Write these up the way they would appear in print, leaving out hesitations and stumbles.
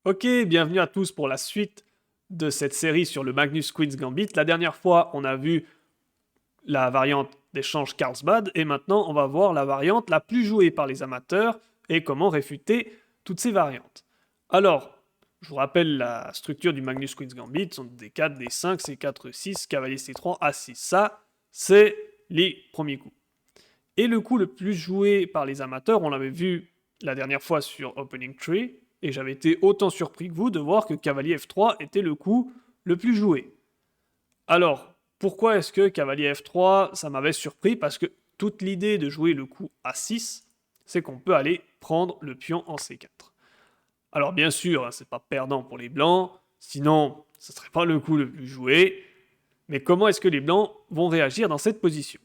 Ok, bienvenue à tous pour la suite de cette série sur le Magnus Queen's Gambit. La dernière fois, on a vu la variante d'échange Carlsbad et maintenant, on va voir la variante la plus jouée par les amateurs et comment réfuter toutes ces variantes. Alors, je vous rappelle la structure du Magnus Queen's Gambit, ce sont des 4, des 5, C4, 6, cavalier C3, A6. Ça, c'est les premiers coups. Et le coup le plus joué par les amateurs, on l'avait vu la dernière fois sur Opening Tree, et j'avais été autant surpris que vous de voir que cavalier F3 était le coup le plus joué. Alors, pourquoi est-ce que cavalier F3, ça m'avait surpris? Parce que toute l'idée de jouer le coup A6, c'est qu'on peut aller prendre le pion en C4. Alors bien sûr, c'est pas perdant pour les blancs, sinon ce serait pas le coup le plus joué, mais comment est-ce que les blancs vont réagir dans cette position?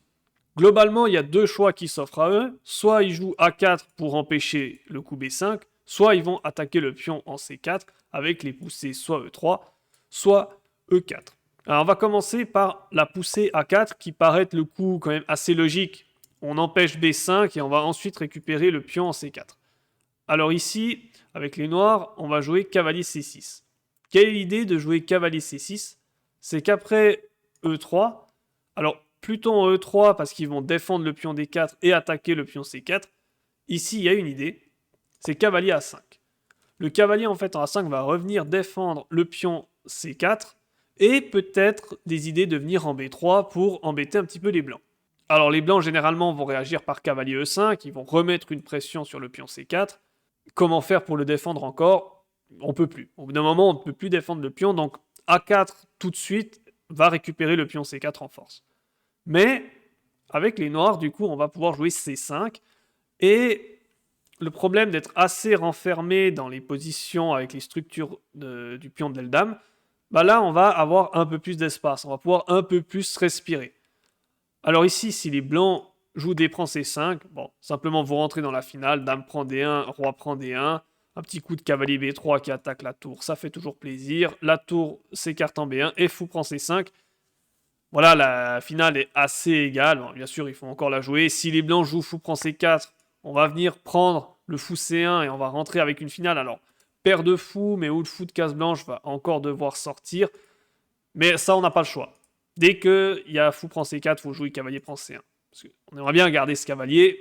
Globalement, il y a deux choix qui s'offrent à eux. Soit ils jouent A4 pour empêcher le coup B5, soit ils vont attaquer le pion en C4 avec les poussées soit E3, soit E4. Alors on va commencer par la poussée A4 qui paraît être le coup quand même assez logique. On empêche B5 et on va ensuite récupérer le pion en C4. Alors ici, avec les noirs, on va jouer cavalier C6. Quelle est l'idée de jouer cavalier C6? C'est qu'après E3, alors plutôt en E3 parce qu'ils vont défendre le pion D4 et attaquer le pion C4, ici il y a une idée, c'est cavalier A5. Le cavalier en fait en A5 va revenir défendre le pion C4 et peut-être des idées de venir en B3 pour embêter un petit peu les blancs. Alors les blancs généralement vont réagir par cavalier E5, ils vont remettre une pression sur le pion C4. Comment faire pour le défendre encore? On peut plus. Au bout d'un moment, on ne peut plus défendre le pion, donc A4 tout de suite va récupérer le pion C4 en force. Mais avec les noirs, du coup, on va pouvoir jouer C5. Et le problème d'être assez renfermé dans les positions avec les structures du pion de l'Eldam, bah là, on va avoir un peu plus d'espace. On va pouvoir un peu plus respirer. Alors ici, si les blancs jouent D prend C5, bon, simplement vous rentrez dans la finale, Dame prend D1, Roi prend D1, un petit coup de cavalier B3 qui attaque la tour, ça fait toujours plaisir. La tour s'écarte en B1 et fou prend C5. Voilà, la finale est assez égale. Bon, bien sûr, il faut encore la jouer. Si les blancs jouent fou prend C4, on va venir prendre le fou C1 et on va rentrer avec une finale. Alors, paire de fou, mais où le fou de case blanche va encore devoir sortir. Mais ça, on n'a pas le choix. Dès qu'il y a fou prend C4, il faut jouer cavalier prend C1. Parce qu'on aimerait bien garder ce cavalier,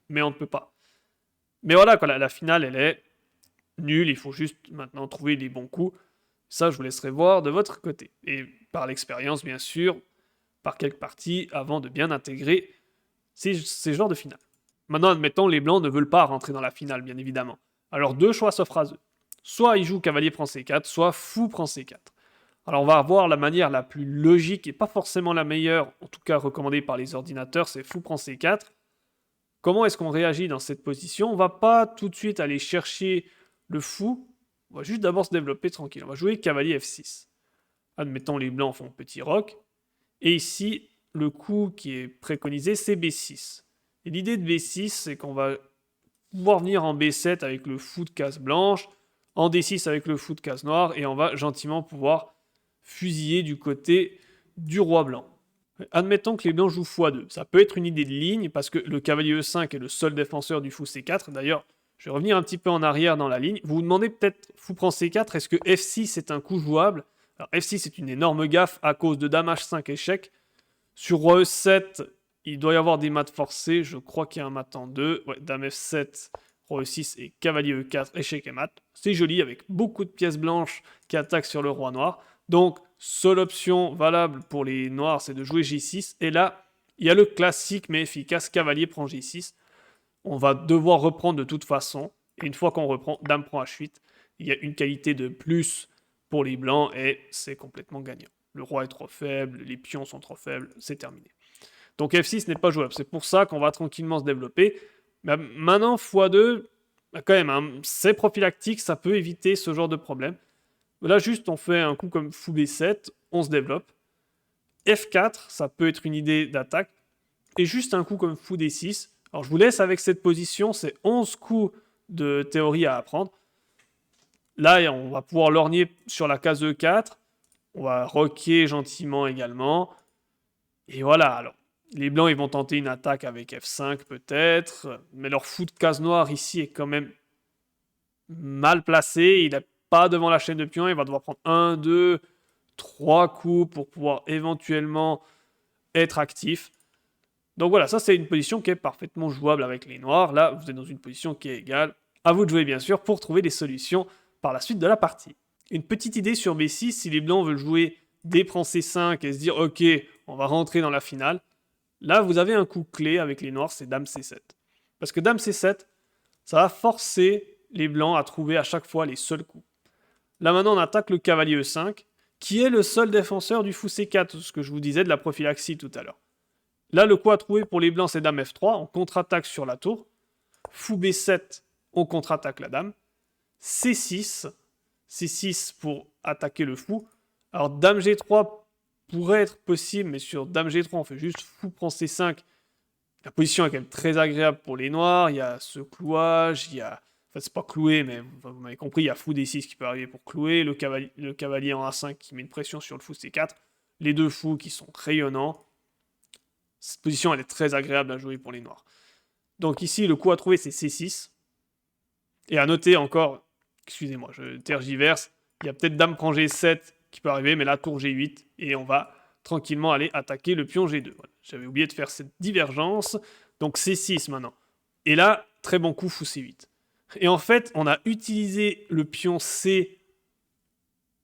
mais on ne peut pas. Mais voilà, quoi, la finale, elle est nulle. Il faut juste maintenant trouver les bons coups. Ça, je vous laisserai voir de votre côté. Et par l'expérience, bien sûr, par quelques parties, avant de bien intégrer ces genres de finales. Maintenant, admettons, les blancs ne veulent pas rentrer dans la finale, bien évidemment. Alors, deux choix s'offrent à eux. Soit ils jouent cavalier prend C4, soit fou prend C4. Alors on va voir la manière la plus logique et pas forcément la meilleure, en tout cas recommandée par les ordinateurs, c'est fou prend C4. Comment est-ce qu'on réagit dans cette position? On va pas tout de suite aller chercher le fou, on va juste d'abord se développer tranquille. On va jouer cavalier F6. Admettons les blancs font petit roc. Et ici, le coup qui est préconisé, c'est B6. Et l'idée de B6, c'est qu'on va pouvoir venir en B7 avec le fou de case blanche, en D6 avec le fou de case noire, et on va gentiment pouvoir fusiller du côté du roi blanc. Admettons que les blancs jouent x2. Ça peut être une idée de ligne, parce que le cavalier E5 est le seul défenseur du fou C4. D'ailleurs, je vais revenir un petit peu en arrière dans la ligne. Vous vous demandez peut-être, fou prend C4, est-ce que F6 est un coup jouable? Alors F6 est une énorme gaffe à cause de dame H5 échec. Sur roi E7, il doit y avoir des mates forcés. Je crois qu'il y a un mat en 2. Ouais, dame F7, roi E6 et cavalier E4, échec et mat. C'est joli avec beaucoup de pièces blanches qui attaquent sur le roi noir. Donc, seule option valable pour les noirs, c'est de jouer G6. Et là, il y a le classique mais efficace cavalier prend G6. On va devoir reprendre de toute façon. Et une fois qu'on reprend, dame prend H8. Il y a une qualité de plus pour les blancs et c'est complètement gagnant. Le roi est trop faible, les pions sont trop faibles, c'est terminé. Donc F6 n'est pas jouable. C'est pour ça qu'on va tranquillement se développer. Mais maintenant, x2, quand même, hein, c'est prophylactique, ça peut éviter ce genre de problème. Là, juste, on fait un coup comme fou B7, on se développe. F4, ça peut être une idée d'attaque. Et juste un coup comme fou D6. Alors, je vous laisse avec cette position, c'est 11 coups de théorie à apprendre. Là, on va pouvoir lorgner sur la case E4. On va roquer gentiment également. Et voilà, alors, les blancs, ils vont tenter une attaque avec F5 peut-être. Mais leur fou de case noire ici est quand même mal placé. Il a pas devant la chaîne de pions, il va devoir prendre 1, 2, 3 coups pour pouvoir éventuellement être actif. Donc voilà, ça c'est une position qui est parfaitement jouable avec les noirs. Là, vous êtes dans une position qui est égale. À vous de jouer bien sûr pour trouver des solutions par la suite de la partie. Une petite idée sur B6, si les blancs veulent jouer D prend C5 et se dire ok, on va rentrer dans la finale. Là, vous avez un coup clé avec les noirs, c'est Dame C7. Parce que Dame C7, ça va forcer les blancs à trouver à chaque fois les seuls coups. Là maintenant, on attaque le cavalier E5, qui est le seul défenseur du fou C4, ce que je vous disais de la prophylaxie tout à l'heure. Là, le coup à trouver pour les blancs, c'est Dame F3, on contre-attaque sur la tour. Fou B7, on contre-attaque la dame. C6, C6 pour attaquer le fou. Alors Dame G3 pourrait être possible, mais sur Dame G3, on fait juste fou prend C5. La position est quand même très agréable pour les noirs. Il y a ce clouage, il y a... Enfin, c'est pas cloué, mais vous m'avez compris, il y a fou D6 qui peut arriver pour clouer, le cavalier en A5 qui met une pression sur le fou C4, les deux fous qui sont rayonnants. Cette position, elle est très agréable à jouer pour les noirs. Donc ici, le coup à trouver, c'est C6. Et à noter encore, excusez-moi, je tergiverse, il y a peut-être Dame prend G7 qui peut arriver, mais là, tour G8, et on va tranquillement aller attaquer le pion G2. Voilà. J'avais oublié de faire cette divergence, donc C6 maintenant. Et là, très bon coup, fou C8. Et en fait, on a utilisé le pion C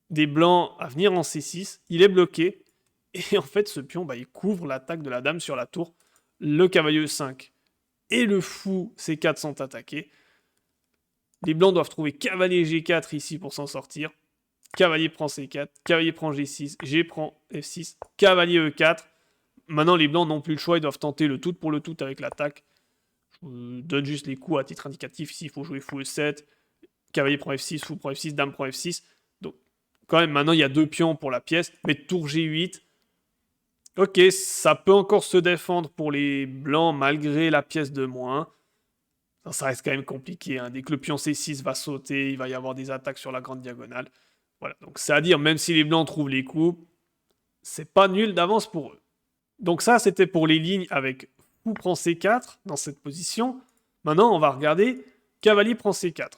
des blancs à venir en C6, il est bloqué, et en fait, ce pion, il couvre l'attaque de la dame sur la tour. Le cavalier E5 et le fou C4 sont attaqués. Les blancs doivent trouver cavalier G4 ici pour s'en sortir. Cavalier prend C4, cavalier prend G6, G prend F6, cavalier E4. Maintenant, les blancs n'ont plus le choix, ils doivent tenter le tout pour le tout avec l'attaque. Je vous donne juste les coups à titre indicatif. Ici, il faut jouer fou E7, cavalier prend F6, fou prend F6, dame prend F6. Donc, quand même, maintenant, il y a 2 pions pour la pièce, mais tour G8. Ok, ça peut encore se défendre pour les blancs malgré la pièce de moins. Ça reste quand même compliqué. Dès que le pion C6 va sauter, il va y avoir des attaques sur la grande diagonale. Voilà, donc c'est à dire, même si les blancs trouvent les coups, c'est pas nul d'avance pour eux. Donc ça, c'était pour les lignes avec fou prend C4 dans cette position. Maintenant, on va regarder cavalier prend C4.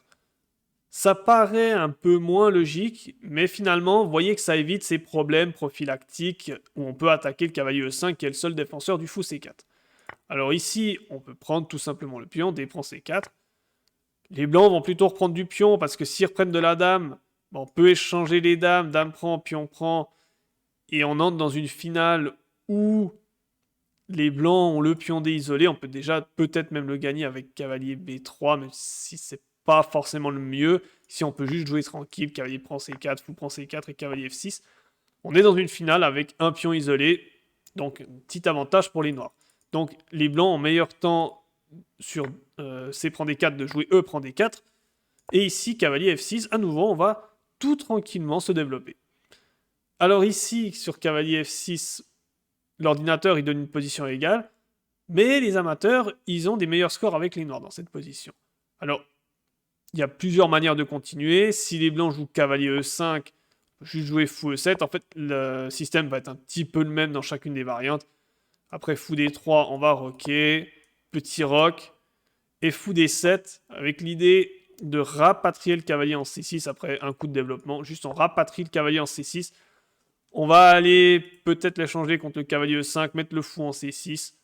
Ça paraît un peu moins logique, mais finalement, vous voyez que ça évite ces problèmes prophylactiques où on peut attaquer le cavalier E5 qui est le seul défenseur du fou C4. Alors ici, on peut prendre tout simplement le pion, D prend C4. Les blancs vont plutôt reprendre du pion parce que s'ils reprennent de la dame, on peut échanger les dames, dame prend, et on entre dans une finale où les blancs ont le pion D isolé. On peut déjà peut-être même le gagner avec cavalier B3, même si c'est pas forcément le mieux. Si on peut juste jouer tranquille, cavalier prend C4, fou prend C4 et cavalier F6. On est dans une finale avec un pion isolé, donc un petit avantage pour les noirs. Donc les blancs ont meilleur temps sur C prend D4 de jouer E prend D4. Et ici, cavalier F6, à nouveau, on va tout tranquillement se développer. Alors ici, sur cavalier F6, l'ordinateur il donne une position égale, mais les amateurs, ils ont des meilleurs scores avec les noirs dans cette position. Alors, il y a plusieurs manières de continuer. Si les blancs jouent cavalier E5, juste jouer fou E7, en fait, le système va être un petit peu le même dans chacune des variantes. Après fou D3, on va roquer, petit roc, et fou D7, avec l'idée de rapatrier le cavalier en C6 après un coup de développement. Juste on rapatrie le cavalier en C6. On va aller peut-être l'échanger contre le cavalier E5, mettre le fou en C6.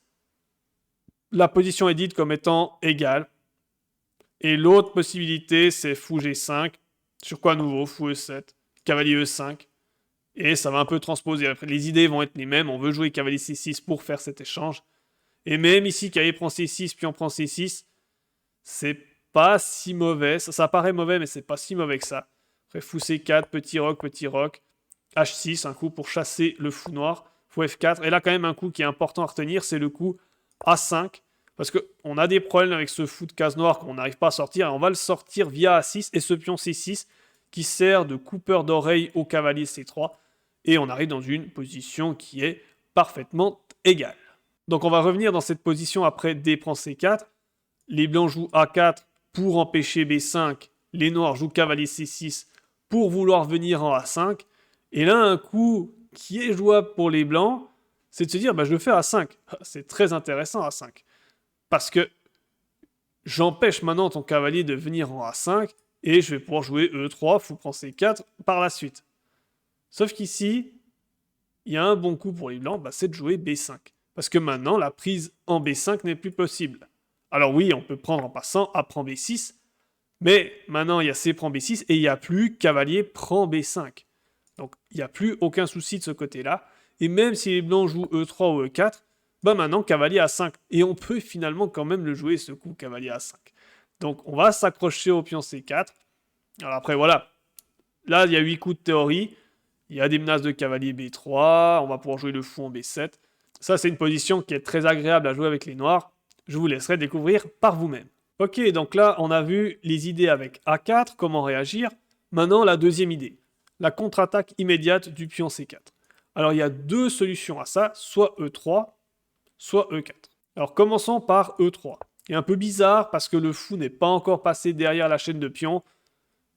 La position est dite comme étant égale. Et l'autre possibilité, c'est fou G5. Sur quoi à nouveau? Fou E7, cavalier E5. Et ça va un peu transposer. Après, les idées vont être les mêmes. On veut jouer cavalier C6 pour faire cet échange. Et même ici, cavalier prend C6, puis on prend C6. C'est pas si mauvais. Ça paraît mauvais, mais c'est pas si mauvais que ça. Après, fou C4, petit roc, H6, un coup pour chasser le fou noir. Fou F4. Et là, quand même, un coup qui est important à retenir, c'est le coup A5. Parce qu'on a des problèmes avec ce fou de case noire qu'on n'arrive pas à sortir. Et on va le sortir via A6 et ce pion C6 qui sert de coupeur d'oreille au cavalier C3. Et on arrive dans une position qui est parfaitement égale. Donc on va revenir dans cette position après D prend C4. Les blancs jouent A4 pour empêcher B5. Les noirs jouent cavalier C6 pour vouloir venir en A5. Et là, un coup qui est jouable pour les blancs, c'est de se dire, je le fais A5. C'est très intéressant A5. Parce que j'empêche maintenant ton cavalier de venir en A5. et je vais pouvoir jouer E3, fou prend C4 par la suite. Sauf qu'ici, il y a un bon coup pour les blancs, c'est de jouer B5. Parce que maintenant, la prise en B5 n'est plus possible. Alors oui, on peut prendre en passant A prend B6, mais maintenant il y a C prend B6 et il n'y a plus cavalier prend B5. Donc il n'y a plus aucun souci de ce côté-là. Et même si les blancs jouent E3 ou E4, maintenant cavalier A5. Et on peut finalement quand même le jouer ce coup cavalier A5. Donc on va s'accrocher au pion C4. Alors après voilà, là il y a 8 coups de théorie. Il y a des menaces de cavalier B3, on va pouvoir jouer le fou en B7. Ça c'est une position qui est très agréable à jouer avec les noirs. Je vous laisserai découvrir par vous-même. Ok, donc là on a vu les idées avec A4, comment réagir. Maintenant la deuxième idée, la contre-attaque immédiate du pion C4. Alors il y a deux solutions à ça, soit E3, soit E4. Alors commençons par E3. Il est un peu bizarre parce que le fou n'est pas encore passé derrière la chaîne de pions.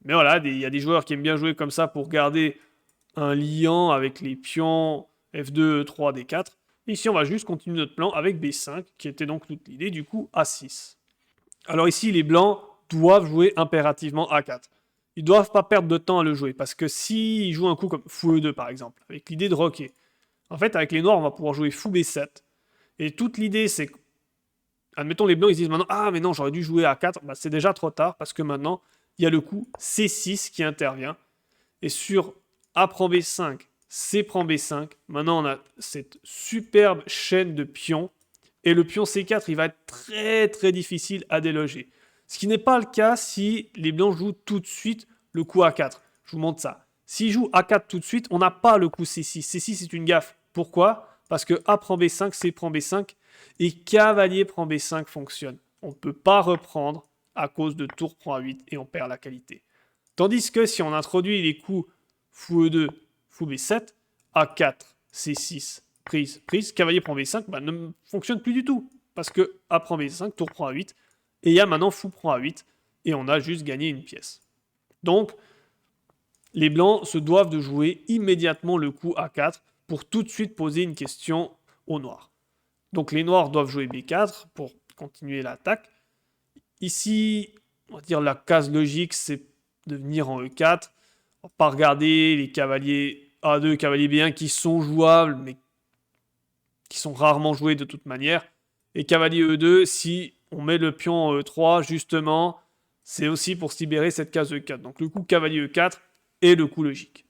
Mais voilà, il y a des joueurs qui aiment bien jouer comme ça pour garder un liant avec les pions F2, E3, D4. Ici, on va juste continuer notre plan avec B5, qui était donc toute l'idée, du coup A6. Alors ici, les blancs doivent jouer impérativement A4. Ils doivent pas perdre de temps à le jouer, parce que s'ils jouent un coup comme fou E2 par exemple, avec l'idée de roquer, en fait, avec les noirs, on va pouvoir jouer fou B7. Et toute l'idée, c'est que, admettons, les blancs, ils disent maintenant, ah, mais non, j'aurais dû jouer A4. C'est déjà trop tard, parce que maintenant, il y a le coup C6 qui intervient. Et sur A prend B5, C prend B5, maintenant, on a cette superbe chaîne de pions. Et le pion C4, il va être très, très difficile à déloger. Ce qui n'est pas le cas si les blancs jouent tout de suite le coup A4. Je vous montre ça. S'ils jouent A4 tout de suite, on n'a pas le coup C6. C6, c'est une gaffe. Pourquoi ? Parce que A prend B5, C prend B5 et cavalier prend B5 fonctionne. On ne peut pas reprendre à cause de tour prend A8 et on perd la qualité. Tandis que si on introduit les coups fou E2, fou B7, A4, C6, prise, prise, cavalier prend B5, ne fonctionne plus du tout. Parce que A prend B5, tour prend A8, et il y a maintenant fou prend A8, et on a juste gagné une pièce. Donc, les blancs se doivent de jouer immédiatement le coup A4 pour tout de suite poser une question aux noirs. Donc les noirs doivent jouer B4 pour continuer l'attaque. Ici, on va dire la case logique, c'est de venir en E4. On va pas regarder les cavaliers A2, cavalier B1 qui sont jouables, mais qui sont rarement joués de toute manière. Et cavalier E2, si on met le pion en E3, justement, c'est aussi pour se libérer cette case E4. Donc le coup cavalier E4 est le coup logique.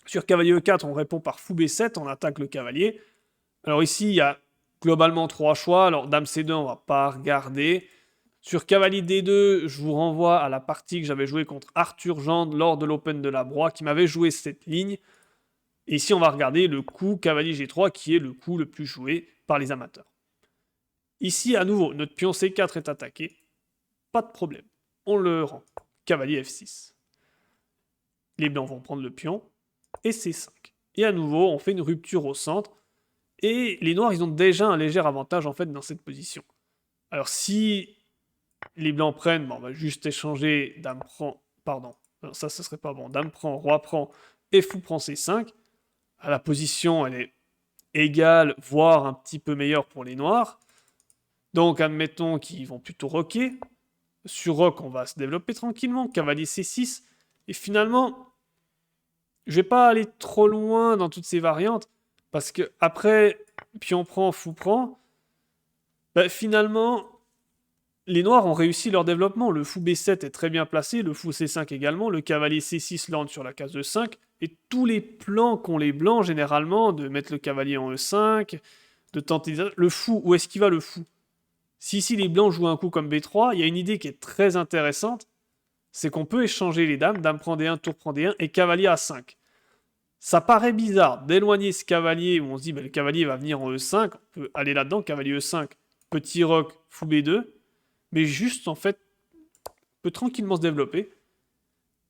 Sur cavalier E4, on répond par fou B7, on attaque le cavalier. Alors ici, il y a globalement 3 choix. Alors dame C2, on va pas regarder. Sur cavalier D2, je vous renvoie à la partie que j'avais jouée contre Arthur Jande lors de l'Open de la Broye, qui m'avait joué cette ligne. Et ici, on va regarder le coup cavalier G3, qui est le coup le plus joué par les amateurs. Ici, à nouveau, notre pion C4 est attaqué. Pas de problème. On le rend. Cavalier F6. Les blancs vont prendre le pion. Et C5. Et à nouveau, on fait une rupture au centre. Et les noirs, ils ont déjà un léger avantage, en fait, dans cette position. Alors, si les blancs prennent, on va juste échanger dame prend... Pardon, non, ça, ce serait pas bon. Dame prend, roi prend, et fou prend C5. La position, elle est égale, voire un petit peu meilleure pour les noirs. Donc, admettons qu'ils vont plutôt roquer. Sur roc, on va se développer tranquillement. Cavalier C6. Et finalement, je vais pas aller trop loin dans toutes ces variantes. Parce que après, pion prend, fou prend. Finalement, les noirs ont réussi leur développement. Le fou B7 est très bien placé. Le fou C5 également. Le cavalier C6 lande sur la case de 5. Et tous les plans qu'ont les blancs, généralement, de mettre le cavalier en E5, de tenter... Le fou, où est-ce qu'il va le fou ? Si ici les blancs jouent un coup comme B3, il y a une idée qui est très intéressante, c'est qu'on peut échanger les dames, dame prend D1, tour prend D1, et cavalier A5. Ça paraît bizarre d'éloigner ce cavalier où on se dit le cavalier va venir en E5, on peut aller là-dedans, cavalier E5, petit roc, fou B2, mais juste en fait, peut tranquillement se développer.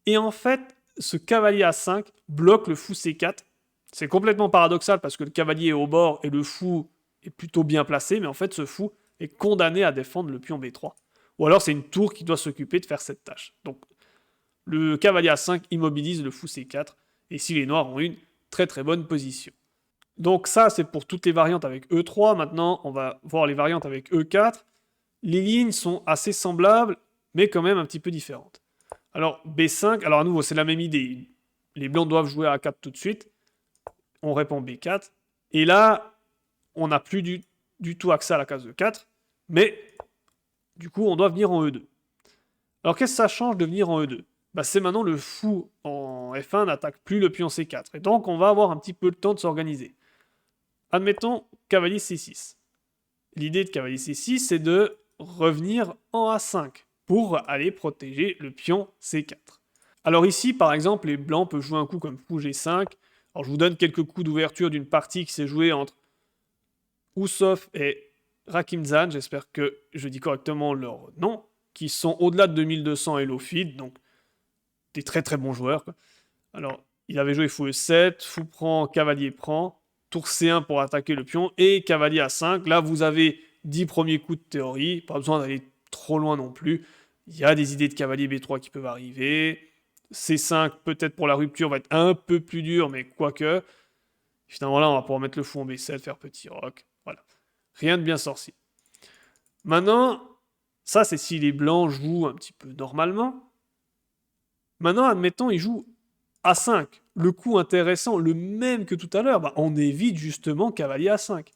Et en fait, ce cavalier A5 bloque le fou C4. C'est complètement paradoxal parce que le cavalier est au bord et le fou est plutôt bien placé, mais en fait ce fou est condamné à défendre le pion B3. Ou alors c'est une tour qui doit s'occuper de faire cette tâche. Donc le cavalier A5 immobilise le fou C4, et si les noirs ont une très très bonne position. Donc ça c'est pour toutes les variantes avec E3, maintenant on va voir les variantes avec E4. Les lignes sont assez semblables, mais quand même un petit peu différentes. Alors, B5, alors à nouveau, c'est la même idée. Les blancs doivent jouer à A4 tout de suite. On répond B4. Et là, on n'a plus du tout accès à la case de 4. Mais, du coup, on doit venir en E2. Alors, qu'est-ce que ça change de venir en E2? Bah, c'est maintenant le fou en F1 n'attaque plus le pion C4. Et donc, on va avoir un petit peu le temps de s'organiser. Admettons, cavalier C6. L'idée de cavalier C6, c'est de revenir en A5 pour aller protéger le pion C4. Alors ici, par exemple, les blancs peuvent jouer un coup comme fou G5. Alors je vous donne quelques coups d'ouverture d'une partie qui s'est jouée entre Ousov et Rakimzan, j'espère que je dis correctement leur nom, qui sont au-delà de 2200 Elo feed, donc des très très bons joueurs, quoi. Alors, il avait joué fou E7, fou prend, cavalier prend, tour C1 pour attaquer le pion, et cavalier A5. Là, vous avez 10 premiers coups de théorie, pas besoin d'aller trop loin non plus. Il y a des idées de cavalier B3 qui peuvent arriver. C5, peut-être pour la rupture, va être un peu plus dur, mais quoique. Finalement, là, on va pouvoir mettre le fou en B7, faire petit roc. Voilà. Rien de bien sorcier. Maintenant, ça, c'est si les blancs jouent un petit peu normalement. Maintenant, admettons, ils jouent A5. Le coup intéressant, le même que tout à l'heure, bah, on évite justement cavalier A5.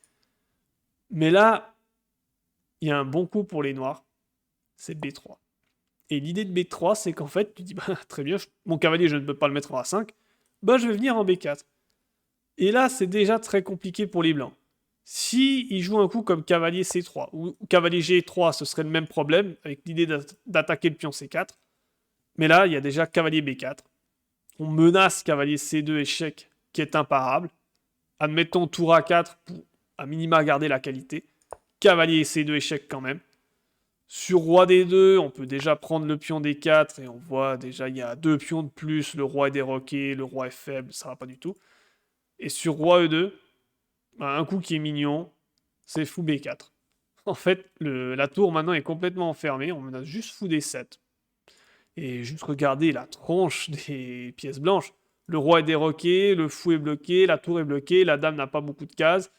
Mais là, il y a un bon coup pour les noirs, c'est B3. Et l'idée de B3, c'est qu'en fait, tu dis, bah, très bien, mon cavalier, je ne peux pas le mettre en A5, bah, je vais venir en B4. Et là, c'est déjà très compliqué pour les blancs. Si il joue un coup comme cavalier C3 ou cavalier G3, ce serait le même problème, avec l'idée d'attaquer le pion C4. Mais là, il y a déjà cavalier B4. On menace cavalier C2 échec, qui est imparable. Admettons tour A4 pour à minima garder la qualité. Cavalier C2 échec quand même. Sur roi D2, on peut déjà prendre le pion D4 et on voit déjà il y a 2 pions de plus, le roi est déroqué, le roi est faible, ça va pas du tout. Et sur roi E2, bah, un coup qui est mignon, c'est fou B4. En fait, la tour maintenant est complètement enfermée, on menace juste fou D7. Et juste regarder la tronche des pièces blanches. Le roi est déroqué, le fou est bloqué, la tour est bloquée, la dame n'a pas beaucoup de cases.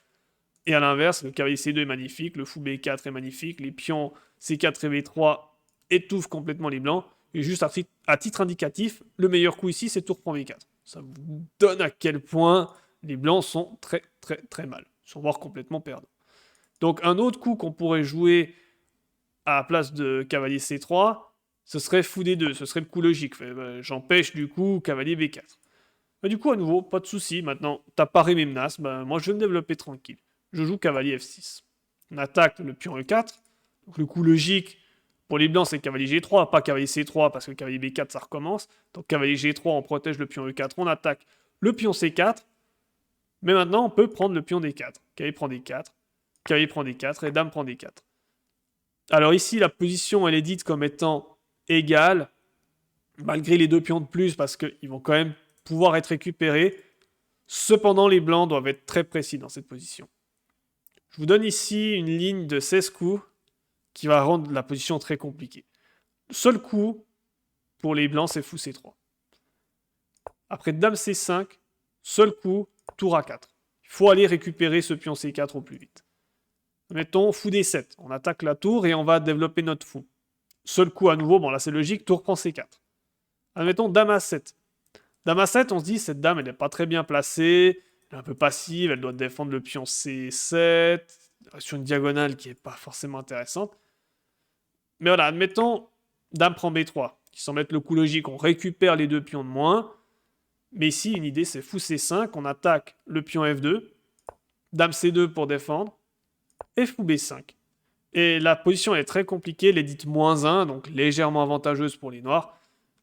Et à l'inverse, le cavalier C2 est magnifique, le fou B4 est magnifique, les pions C4 et B3 étouffent complètement les blancs. Et juste à titre indicatif, le meilleur coup ici, c'est tour prend B4. Ça vous donne à quel point les blancs sont très très très mal, sont voire complètement perdants. Donc un autre coup qu'on pourrait jouer à la place de cavalier C3, ce serait fou D2, ce serait le coup logique. J'empêche du coup cavalier B4. Mais du coup, à nouveau, pas de souci. Maintenant, t'as paré mes menaces, moi je vais me développer tranquille. Je joue cavalier F6. On attaque le pion E4. Donc le coup logique pour les blancs, c'est cavalier G3, pas cavalier C3, parce que cavalier B4, ça recommence. Donc cavalier G3, on protège le pion E4, on attaque le pion C4. Mais maintenant, on peut prendre le pion D4. Cavalier prend D4, cavalier prend D4 et dame prend D4. Alors ici, la position, elle est dite comme étant égale, malgré les 2 pions de plus, parce qu'ils vont quand même pouvoir être récupérés. Cependant, les blancs doivent être très précis dans cette position. Je vous donne ici une ligne de 16 coups qui va rendre la position très compliquée. Le seul coup pour les blancs, c'est fou C3. Après dame C5, seul coup, tour A4. Il faut aller récupérer ce pion C4 au plus vite. Mettons fou D7. On attaque la tour et on va développer notre fou. Seul coup à nouveau, bon là c'est logique, tour prend C4. Admettons dame A7. Dame A7, on se dit, cette dame, elle n'est pas très bien placée, elle est un peu passive, elle doit défendre le pion C7, sur une diagonale qui n'est pas forcément intéressante. Mais voilà, admettons, dame prend B3, qui semble être le coup logique, on récupère les 2 pions de moins. Mais ici, une idée, c'est fou C5, on attaque le pion F2, dame C2 pour défendre, et fou B5. Et la position est très compliquée, elle est dite -1, donc légèrement avantageuse pour les noirs.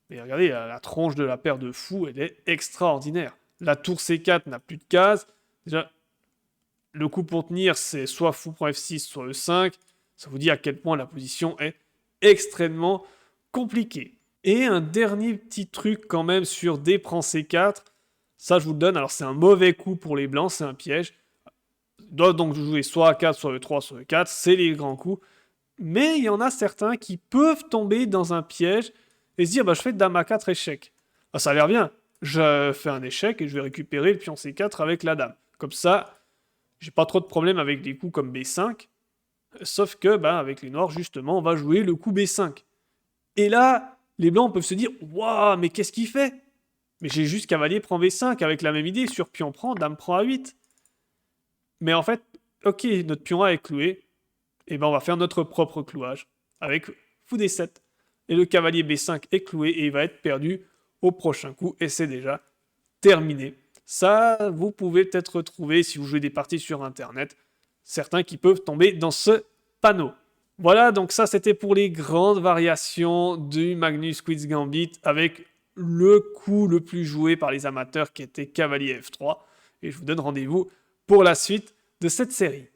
Mais regardez, la tronche de la paire de fous, elle est extraordinaire. La tour C4 n'a plus de cases. Déjà, le coup pour tenir, c'est soit fou prend F6, soit E5. Ça vous dit à quel point la position est extrêmement compliquée. Et un dernier petit truc quand même sur D prend C4. Ça, je vous le donne. Alors, c'est un mauvais coup pour les blancs, c'est un piège. Ils doivent donc jouer soit A4, soit E3, soit E4. C'est les grands coups. Mais il y en a certains qui peuvent tomber dans un piège et se dire, bah, je fais dame A4 échec. Ah, ça a l'air bien. Je fais un échec et je vais récupérer le pion C4 avec la dame. Comme ça, j'ai pas trop de problèmes avec des coups comme B5. Sauf que, bah, avec les noirs, justement, on va jouer le coup B5. Et là, les blancs peuvent se dire « Waouh, mais qu'est-ce qu'il fait ?» Mais j'ai juste cavalier prend V5 avec la même idée, sur pion prend, dame prend A8. Mais en fait, ok, notre pion A est cloué, et ben on va faire notre propre clouage avec fou D7. Et le cavalier B5 est cloué et il va être perdu au prochain coup, et c'est déjà terminé. Ça, vous pouvez peut-être retrouver si vous jouez des parties sur internet, certains qui peuvent tomber dans ce panneau. Voilà, donc ça c'était pour les grandes variations du Magnus Quiz Gambit avec le coup le plus joué par les amateurs qui était cavalier F3. Et je vous donne rendez-vous pour la suite de cette série.